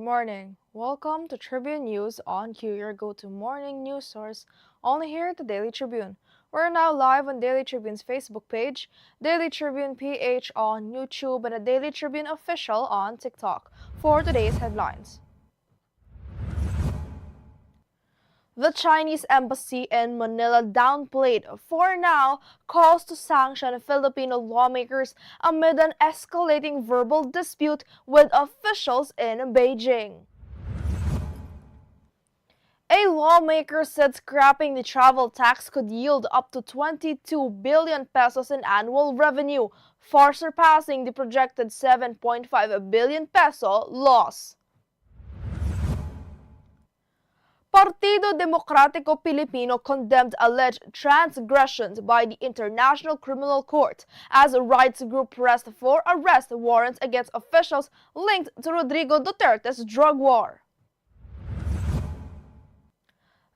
morning. Welcome to Tribune News on Q, your go-to morning news source, only here at the Daily Tribune. We're now live on Daily Tribune's Facebook page, Daily Tribune PH on YouTube, and the Daily Tribune Official on TikTok for today's headlines. The Chinese embassy in Manila downplayed, for now, calls to sanction Filipino lawmakers amid an escalating verbal dispute with officials in Beijing. A lawmaker said scrapping the travel tax could yield up to 22 billion pesos in annual revenue, far surpassing the projected 7.5 billion peso loss. Partido Demokratiko Pilipino condemned alleged transgressions by the International Criminal Court as a rights group pressed for arrest warrants against officials linked to Rodrigo Duterte's drug war.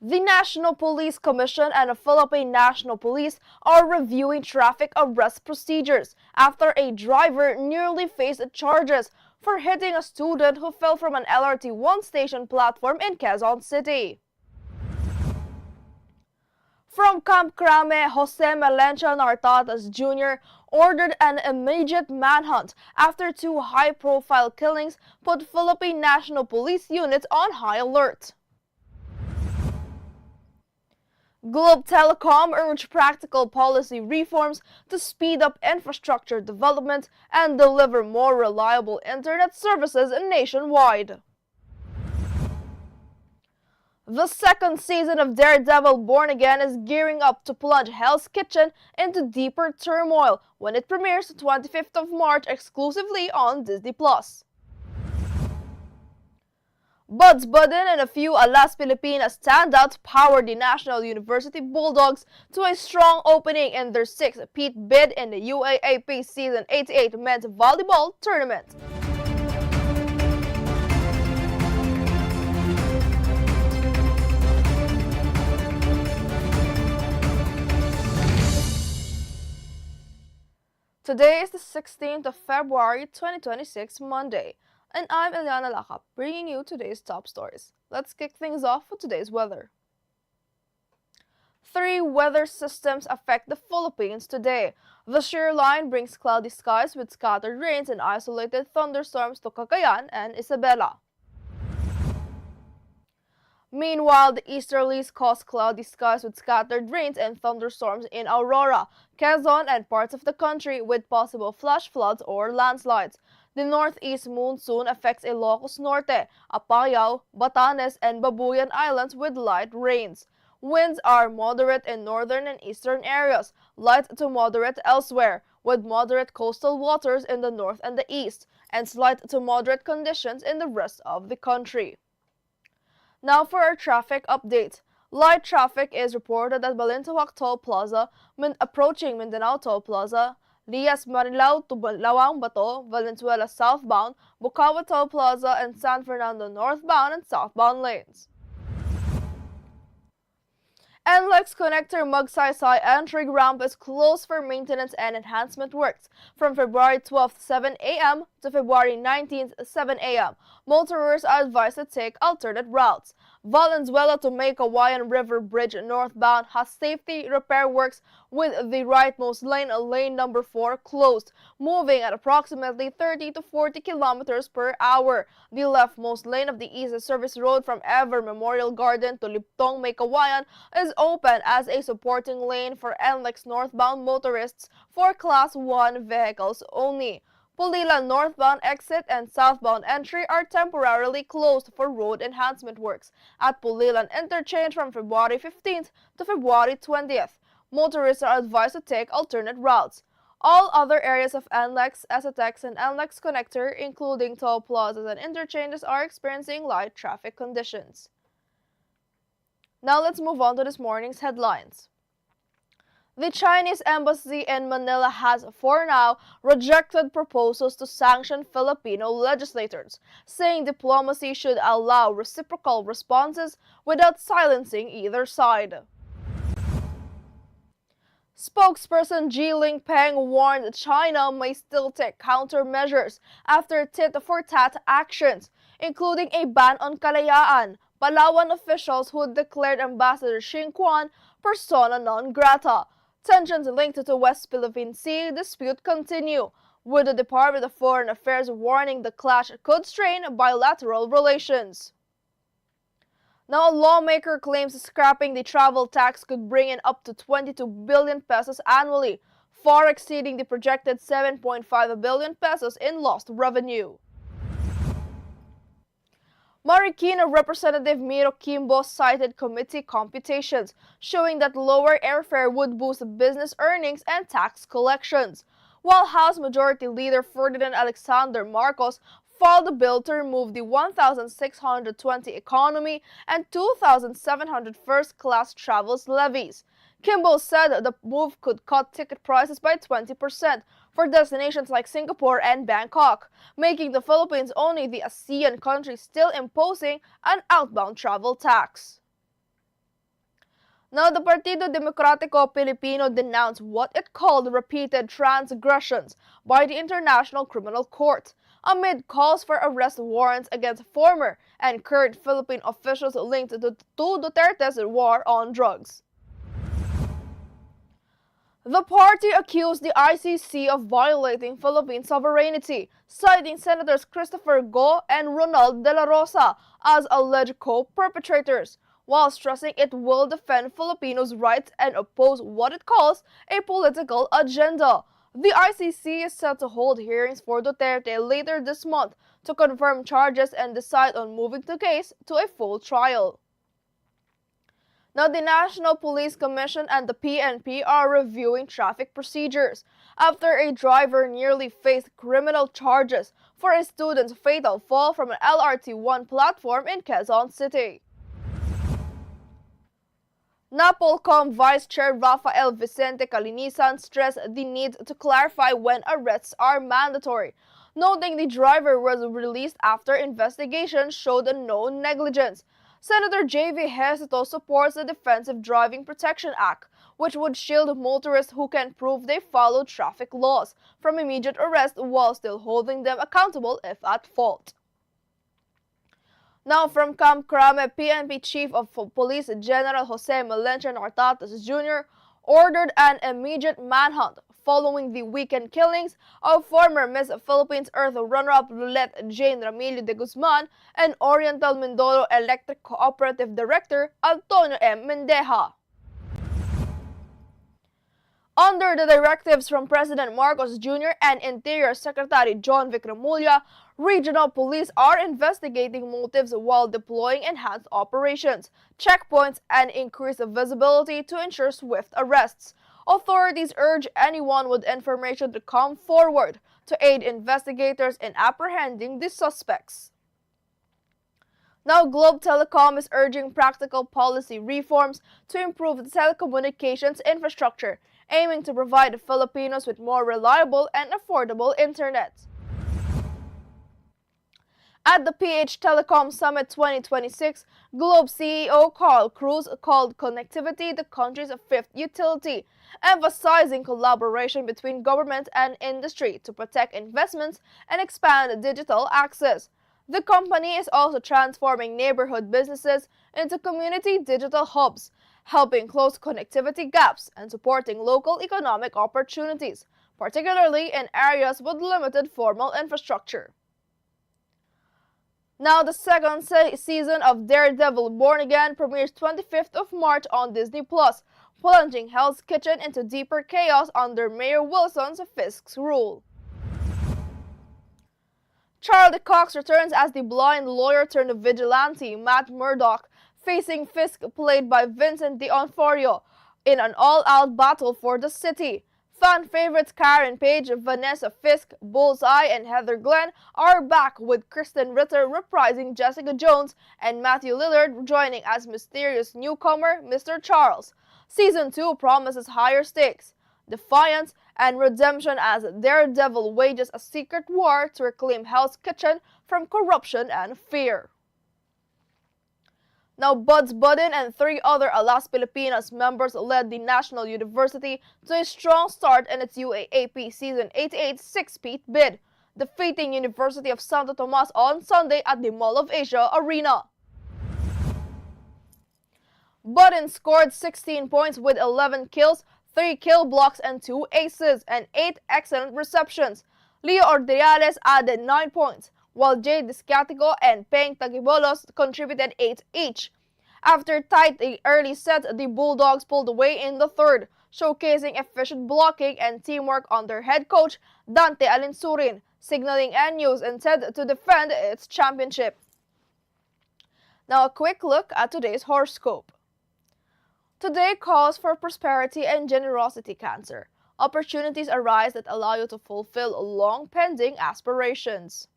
The National Police Commission and the Philippine National Police are reviewing traffic arrest procedures after a driver nearly faced charges for hitting a student who fell from an LRT-1 station platform in Quezon City. From Camp Crame, Jose Melencio Nartatas Jr. ordered an immediate manhunt after two high-profile killings put Philippine National Police units on high alert. Globe Telecom urged practical policy reforms to speed up infrastructure development and deliver more reliable internet services nationwide. The second season of Daredevil Born Again is gearing up to plunge Hell's Kitchen into deeper turmoil when it premieres 25th of March exclusively on Disney+. Buds Budden and a few Alas Pilipinas standouts powered the National University Bulldogs to a strong opening in their sixth-peat bid in the UAAP Season 88 Men's Volleyball Tournament. Today is the 16th of February 2026, Monday. And I'm Eliana Lacap, bringing you today's top stories. Let's kick things off with today's weather. Three weather systems affect the Philippines today. The shear line brings cloudy skies with scattered rains and isolated thunderstorms to Cagayan and Isabela. Meanwhile, the easterlies cause cloudy skies with scattered rains and thunderstorms in Aurora, Quezon, and parts of the country with possible flash floods or landslides. The northeast monsoon affects Ilocos Norte, Apayao, Batanes, and Babuyan Islands with light rains. Winds are moderate in northern and eastern areas, light to moderate elsewhere, with moderate coastal waters in the north and the east, and slight to moderate conditions in the rest of the country. Now for our traffic update. Light traffic is reported at Balintawak Toll Plaza, approaching Mindanao Toll Plaza, Lias Marilao to Lawang Bato, Valenzuela southbound, Bukawa Toll Plaza, and San Fernando northbound and southbound lanes. NLEX Connector Magsaysay entry ramp is closed for maintenance and enhancement works from February 12th 7 a.m. to February 19th 7 a.m. Motorists are advised to take alternate routes. Valenzuela to May-Kawayan River Bridge northbound has safety repair works with the rightmost lane, lane number 4, closed, moving at approximately 30 to 40 kilometers per hour. The leftmost lane of the East Service Road from Ever Memorial Garden to Liptong May-Kawayan is open as a supporting lane for NLEX northbound motorists for Class 1 vehicles only. Pulilan northbound exit and southbound entry are temporarily closed for road enhancement works at Pulilan Interchange from February 15th to February 20th. Motorists are advised to take alternate routes. All other areas of NLEX, SATEX, and NLEX Connector, including toll plazas and interchanges, are experiencing light traffic conditions. Now let's move on to this morning's headlines. The Chinese embassy in Manila has, for now, rejected proposals to sanction Filipino legislators, saying diplomacy should allow reciprocal responses without silencing either side. Spokesperson Ji Lingpeng warned China may still take countermeasures after tit-for-tat actions, including a ban on Kalayaan, Palawan officials who declared Ambassador Xing Quan persona non grata. Tensions linked to the West Philippine Sea dispute continue, with the Department of Foreign Affairs warning the clash could strain bilateral relations. Now, a lawmaker claims scrapping the travel tax could bring in up to 22 billion pesos annually, far exceeding the projected 7.5 billion pesos in lost revenue. Marikina Representative Miro Kimbo cited committee computations showing that lower airfare would boost business earnings and tax collections, while House Majority Leader Ferdinand Alexander Marcos filed a bill to remove the 1,620 economy and 2,700 first-class travels levies. Kimball said the move could cut ticket prices by 20% for destinations like Singapore and Bangkok, making the Philippines only the ASEAN country still imposing an outbound travel tax. Now, the Partido Demokratiko Pilipino denounced what it called repeated transgressions by the International Criminal Court, amid calls for arrest warrants against former and current Philippine officials linked to Duterte's war on drugs. The party accused the ICC of violating Philippine sovereignty, citing Senators Christopher Go and Ronald De La Rosa as alleged co-perpetrators, while stressing it will defend Filipinos' rights and oppose what it calls a political agenda. The ICC is set to hold hearings for Duterte later this month to confirm charges and decide on moving the case to a full trial. Now, the National Police Commission and the PNP are reviewing traffic procedures after a driver nearly faced criminal charges for a student's fatal fall from an LRT-1 platform in Quezon City. NAPOLCOM Vice Chair Rafael Vicente Calinisan stressed the need to clarify when arrests are mandatory, noting the driver was released after investigation showed no negligence. Senator J.V. Hesito supports the Defensive Driving Protection Act, which would shield motorists who can prove they followed traffic laws from immediate arrest while still holding them accountable if at fault. Now, from Camp Crame, PNP Chief of Police General Jose Melencio Nartates Jr. ordered an immediate manhunt following the weekend killings of former Miss Philippines Earth runner-up Lulette Jane Ramilio de Guzman and Oriental Mindoro Electric Cooperative Director Antonio M. Mendeja. Under the directives from President Marcos Jr. and Interior Secretary John Vic Remulla, regional police are investigating motives while deploying enhanced operations, checkpoints, and increased visibility to ensure swift arrests. Authorities urge anyone with information to come forward to aid investigators in apprehending the suspects. Now, Globe Telecom is urging practical policy reforms to improve the telecommunications infrastructure, aiming to provide Filipinos with more reliable and affordable internet. At the PH Telecom Summit 2026, Globe CEO Carl Cruz called connectivity the country's fifth utility, emphasizing collaboration between government and industry to protect investments and expand digital access. The company is also transforming neighborhood businesses into community digital hubs, helping close connectivity gaps and supporting local economic opportunities, particularly in areas with limited formal infrastructure. Now, the second season of Daredevil Born Again premieres 25th of March on Disney+, plunging Hell's Kitchen into deeper chaos under Mayor Wilson's Fisk's rule. Charlie Cox returns as the blind lawyer-turned-vigilante Matt Murdock, facing Fisk played by Vincent D'Onofrio in an all-out battle for the city. Fan favorites Karen Page, Vanessa Fisk, Bullseye, and Heather Glenn are back, with Kristen Ritter reprising Jessica Jones and Matthew Lillard joining as mysterious newcomer Mr. Charles. Season 2 promises higher stakes, defiance, and redemption as Daredevil wages a secret war to reclaim Hell's Kitchen from corruption and fear. Now, Buds Budin and 3 other Alas Pilipinas members led the National University to a strong start in its UAAP Season 88 6-peat bid, defeating University of Santo Tomas on Sunday at the Mall of Asia Arena. Budin scored 16 points with 11 kills, 3 kill blocks and 2 aces, and 8 excellent receptions. Leo Ordiales added 9 points, while Jay Discatico and Peng Tagibolos contributed 8 each. After tight early set, the Bulldogs pulled away in the third, showcasing efficient blocking and teamwork under head coach Dante Alinsurin, signaling NU's intent to defend its championship. Now a quick look at today's horoscope. Today calls for prosperity and generosity, Cancer. Opportunities arise that allow you to fulfill long-pending aspirations.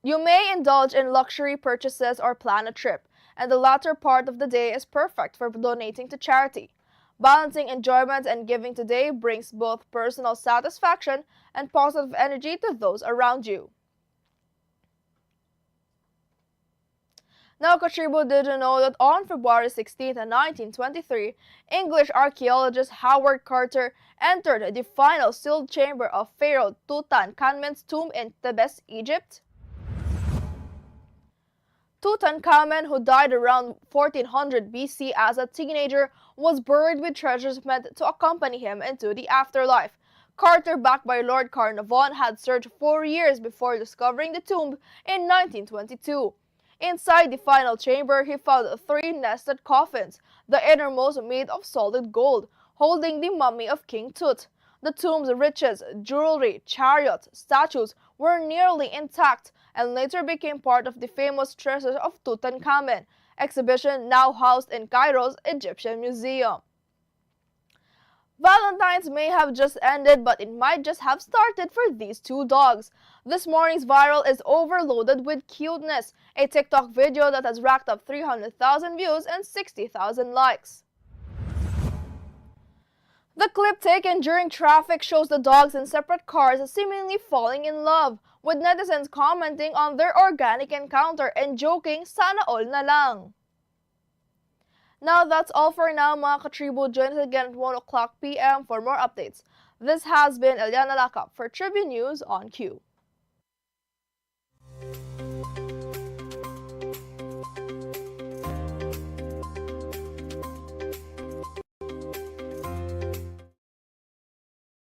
You may indulge in luxury purchases or plan a trip, and the latter part of the day is perfect for donating to charity. Balancing enjoyment and giving today brings both personal satisfaction and positive energy to those around you. Now, Katribo, did you know that on February 16, 1923, English archaeologist Howard Carter entered the final sealed chamber of Pharaoh Tutankhamun's tomb in Thebes, Egypt? Tutankhamun, who died around 1400 BC as a teenager, was buried with treasures meant to accompany him into the afterlife. Carter, backed by Lord Carnarvon, had searched 4 years before discovering the tomb in 1922. Inside the final chamber, he found 3 nested coffins, the innermost made of solid gold, holding the mummy of King Tut. The tomb's riches, jewelry, chariots, statues were nearly intact and later became part of the famous Treasures of Tutankhamun exhibition now housed in Cairo's Egyptian Museum. Valentine's may have just ended, but it might just have started for these 2 dogs. This morning's viral is overloaded with cuteness, a TikTok video that has racked up 300,000 views and 60,000 likes. The clip taken during traffic shows the dogs in separate cars seemingly falling in love, with netizens commenting on their organic encounter and joking, "Sana all na lang." Now that's all for now, mga katribo. Join us again at 1 o'clock p.m. for more updates. This has been Eliana Lacap for Tribune News on Q.